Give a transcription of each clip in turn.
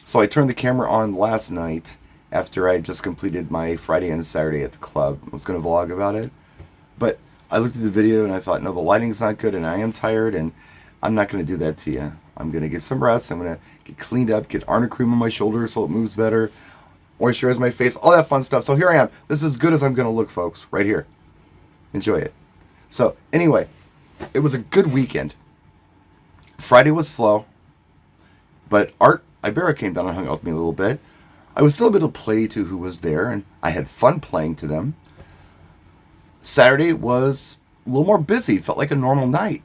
So I turned the camera on last night after I had just completed my Friday and Saturday at the club. I was going to vlog about it. But I looked at the video and I thought, no, the lighting's not good and I am tired and I'm not going to do that to you. I'm going to get some rest. I'm going to get cleaned up, get Arna cream on my shoulder so it moves better, moisturize my face, all that fun stuff. So here I am. This is as good as I'm going to look, folks, right here. Enjoy it. So anyway, it was a good weekend. Friday was slow, but Art Ibarra came down and hung out with me a little bit. I was still able to play to who was there, and I had fun playing to them. Saturday was a little more busy. Felt like a normal night.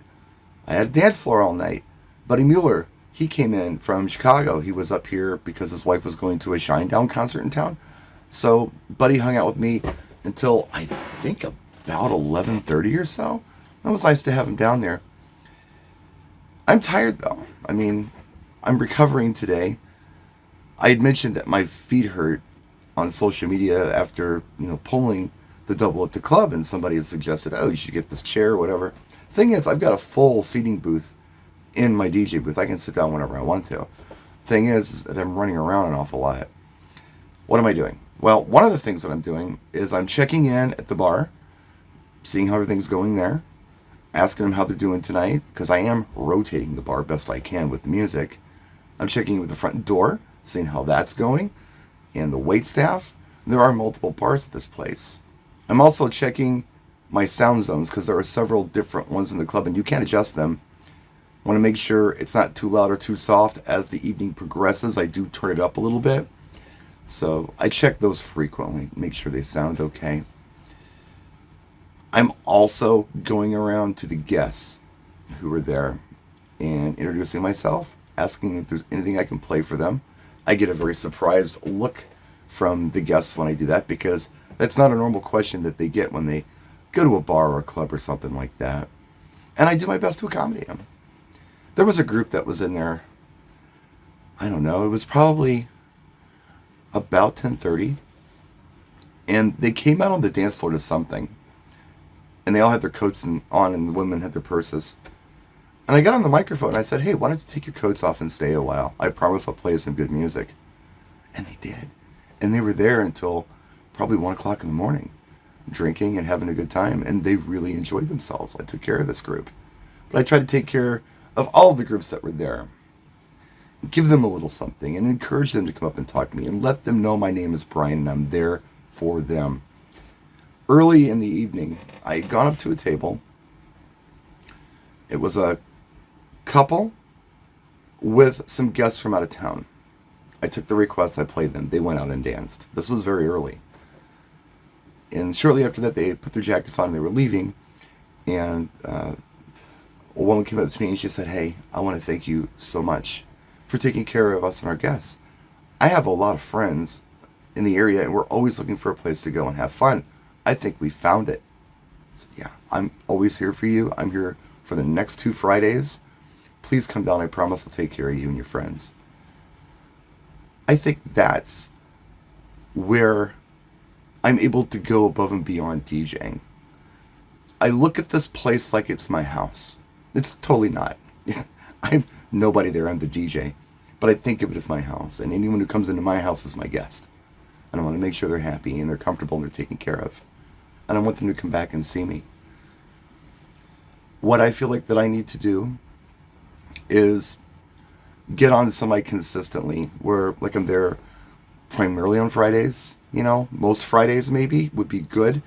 I had a dance floor all night. Buddy Mueller, he came in from Chicago. He was up here because his wife was going to a Shinedown concert in town. So Buddy hung out with me until I think about 11:30 or so. It was nice to have him down there. I'm tired though. I mean, I'm recovering today. I had mentioned that my feet hurt on social media after, pulling the double at the club, and somebody had suggested, oh, you should get this chair or whatever. Thing is, I've got a full seating booth in my DJ booth. I can sit down whenever I want to. Thing is that I'm running around an awful lot. What am I doing? Well, one of the things that I'm doing is I'm checking in at the bar, seeing how everything's going there, asking them how they're doing tonight, because I am rotating the bar best I can with the music. I'm checking in with the front door, seeing how that's going, and the wait staff. There are multiple bars at this place. I'm also checking my sound zones, because there are several different ones in the club, and you can't adjust them. I want to make sure it's not too loud or too soft. As the evening progresses, I do turn it up a little bit. So I check those frequently, make sure they sound okay. I'm also going around to the guests who were there and introducing myself, asking if there's anything I can play for them. I get a very surprised look from the guests when I do that, because that's not a normal question that they get when they go to a bar or a club or something like that. And I do my best to accommodate them. There was a group that was in there, I don't know, it was probably about 10:30, and they came out on the dance floor to something. And they all had their coats on, and the women had their purses. And I got on the microphone and I said, hey, why don't you take your coats off and stay a while? I promise I'll play some good music. And they did. And they were there until probably 1 o'clock in the morning, drinking and having a good time. And they really enjoyed themselves. I took care of this group. But I tried to take care of all of the groups that were there. Give them a little something and encourage them to come up and talk to me and let them know my name is Brian and I'm there for them. Early in the evening, I had gone up to a table. It was a couple with some guests from out of town. I took the requests, I played them. They went out and danced. This was very early. And shortly after that, they put their jackets on and they were leaving. And a woman came up to me and she said, hey, I want to thank you so much for taking care of us and our guests. I have a lot of friends in the area and we're always looking for a place to go and have fun. I think we found it. So yeah, I'm always here for you. I'm here for the next 2 Fridays. Please come down. I promise I'll take care of you and your friends. I think that's where I'm able to go above and beyond DJing. I look at this place like it's my house. It's totally not. I'm nobody there. I'm the DJ. But I think of it as my house. And anyone who comes into my house is my guest. And I want to make sure they're happy and they're comfortable and they're taken care of. And I want them to come back and see me. What I feel like that I need to do is get on semi-consistently where, like, I'm there primarily on Fridays, most Fridays maybe would be good.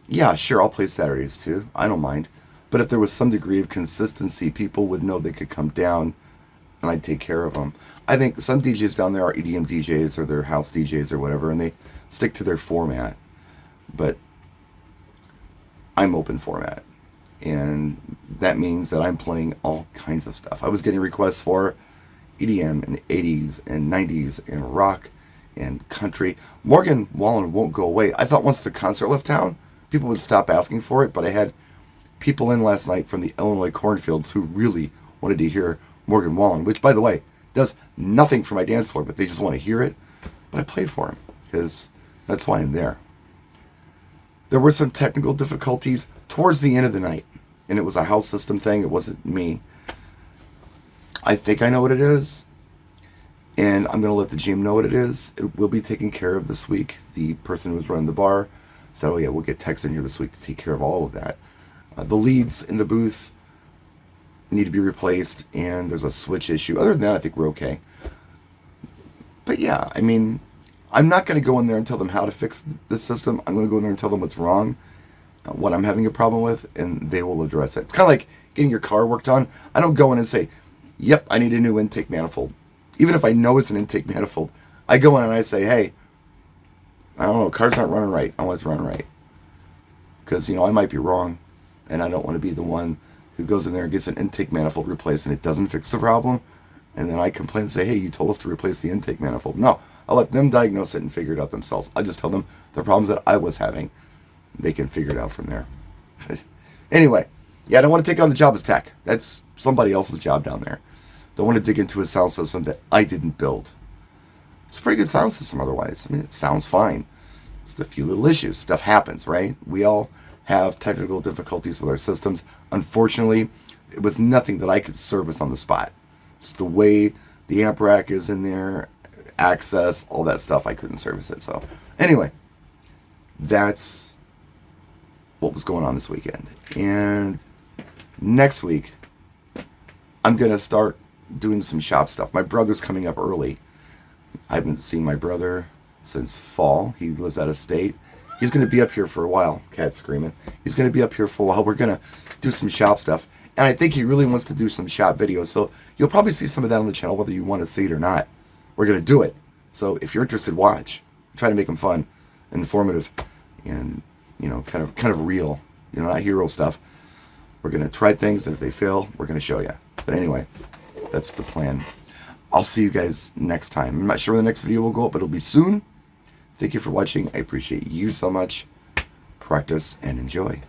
Yeah, sure, I'll play Saturdays too. I don't mind. But if there was some degree of consistency, people would know they could come down and I'd take care of them. I think some DJs down there are EDM DJs or they're house DJs or whatever, and they stick to their format. But I'm open format. And that means that I'm playing all kinds of stuff. I was getting requests for EDM and 80s and 90s and rock and country. Morgan Wallen won't go away. I thought once the concert left town, people would stop asking for it, but I had people in last night from the Illinois cornfields who really wanted to hear Morgan Wallen, which, by the way, does nothing for my dance floor, but they just want to hear it. But I played for him because that's why I'm there. There were some technical difficulties towards the end of the night, and it was a house system thing. It wasn't me. I think I know what it is. And I'm going to let the GM know what it is. It will be taken care of this week. The person who's running the bar said, oh yeah, we'll get techs in here this week to take care of all of that. The leads in the booth need to be replaced, and there's a switch issue. Other than that, I think we're okay. But yeah, I mean, I'm not going to go in there and tell them how to fix the system. I'm going to go in there and tell them what's wrong, what I'm having a problem with, and they will address it. It's kind of like getting your car worked on. I don't go in and say, yep, I need a new intake manifold. Even if I know it's an intake manifold, I go in and I say, hey, I don't know, car's not running right. I want it to run right. Because, I might be wrong, and I don't want to be the one who goes in there and gets an intake manifold replaced and it doesn't fix the problem. And then I complain and say, hey, you told us to replace the intake manifold. No, I'll let them diagnose it and figure it out themselves. I just tell them the problems that I was having. They can figure it out from there. Anyway, yeah, I don't want to take on the job as tech. That's somebody else's job down there. Don't want to dig into a sound system that I didn't build. It's a pretty good sound system otherwise. I mean, it sounds fine. Just a few little issues. Stuff happens, right? We all have technical difficulties with our systems. Unfortunately, it was nothing that I could service on the spot. It's the way the amp rack is in there, access, all that stuff, I couldn't service it. So anyway, that's what was going on this weekend. And next week, I'm going to start doing some shop stuff. My brother's coming up early. I haven't seen my brother since fall. He lives out of state. He's going to be up here for a while. Cat's screaming. He's going to be up here for a while. We're going to do some shop stuff. And I think he really wants to do some shop videos. So you'll probably see some of that on the channel, whether you want to see it or not. We're going to do it. So if you're interested, watch. Try to make them fun, informative, and, kind of real. Not hero stuff. We're going to try things, and if they fail, we're going to show you. But anyway, that's the plan. I'll see you guys next time. I'm not sure when the next video will go up, but it'll be soon. Thank you for watching. I appreciate you so much. Practice and enjoy.